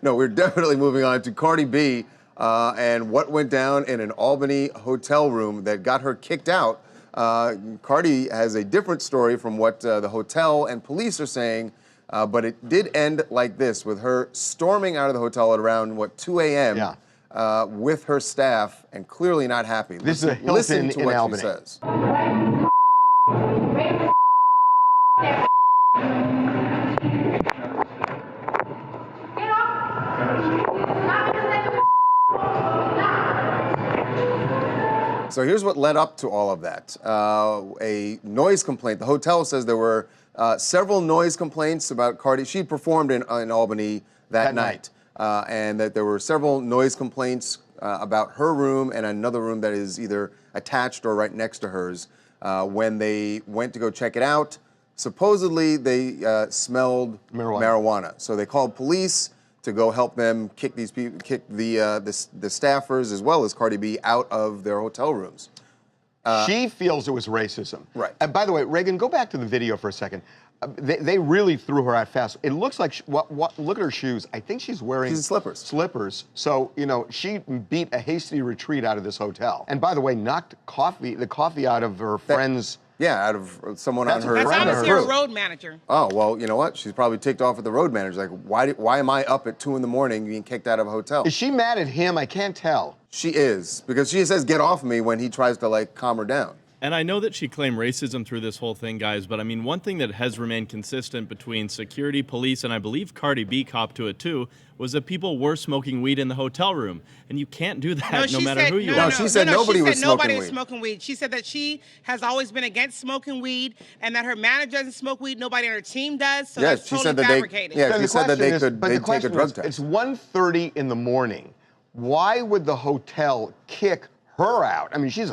No, we're definitely moving on to Cardi B and what went down in an Albany hotel room that got her kicked out. Cardi has a different story from what the hotel and police are saying, but it did end like this, with her storming out of the hotel at around, 2 a.m. With her staff, and clearly not happy. This is a Hilton listen to in what Albany. she says. So here's what led up to all of that. A noise complaint. The hotel says there were several noise complaints about Cardi. She performed in Albany that night. And that there were several noise complaints about her room and another room that is either attached or right next to hers. When they went to go check it out, supposedly they smelled marijuana. So they called police to go help them kick these people, kick the staffers as well as Cardi B out of their hotel rooms. She feels it was racism. Right. And by the way, Reagan, go back to the video for a second. They really threw her out fast. It looks like, look at her shoes. I think she's wearing slippers. Slippers. So, you know, she beat a hasty retreat out of this hotel. And by the way, knocked the coffee out of her friend's. Yeah, out of someone on her. That's honestly her road manager. Oh, well, you know what? She's probably ticked off at the road manager. Like, why am I up at 2 in the morning being kicked out of a hotel? Is she mad at him? I can't tell. She is, because she says, get off me, when he tries to, like, calm her down. And I know that she claimed racism through this whole thing, guys, but I mean, one thing that has remained consistent between security, police, and I believe Cardi B copped to it too, was that people were smoking weed in the hotel room. And you can't do that no matter who you are. No, she said nobody was smoking weed. She said that she has always been against smoking weed and that her manager doesn't smoke weed, nobody on her team does, so that's totally fabricated. She said that they could take a drug test. It's 1:30 in the morning. Why would the hotel kick her out? I mean, she's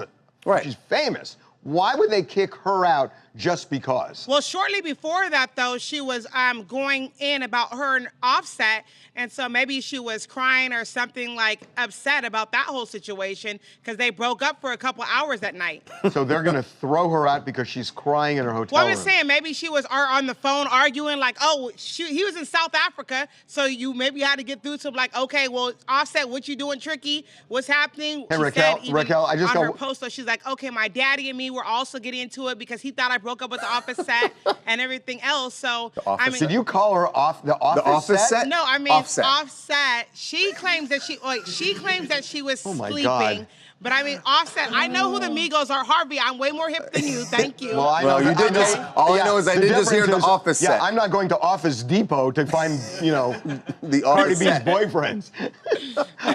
famous. Why would they kick her out just because? Well, shortly before that, though, she was going in about her and Offset, and so maybe she was crying or something, like upset about that whole situation because they broke up for a couple hours that night. So they're going to throw her out because she's crying in her hotel room. Well, I'm just saying, maybe she was on the phone arguing, like, oh, he was in South Africa, so you maybe had to get through to him, like, okay, well, Offset, what you doing, Tricky? What's happening? Hey, Raquel, I just on her post, so she's like, okay, my daddy and me were also getting into it because he thought I broke up with the office set and everything else. So I mean, did you call her off the office set? No, I mean Offset. She claims that she was sleeping. God. But I mean, Offset, I know who the Migos are. Harvey, I'm way more hip than you. Thank you. Well, you did just, all I know is I did just hear the office set. Yeah, I'm not going to Office Depot to find, you know, the Cardi B's boyfriends.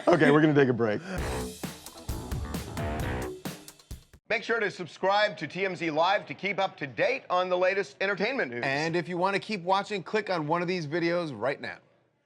Okay, we're going to take a break. Make sure to subscribe to TMZ Live to keep up to date on the latest entertainment news. And if you want to keep watching, click on one of these videos right now.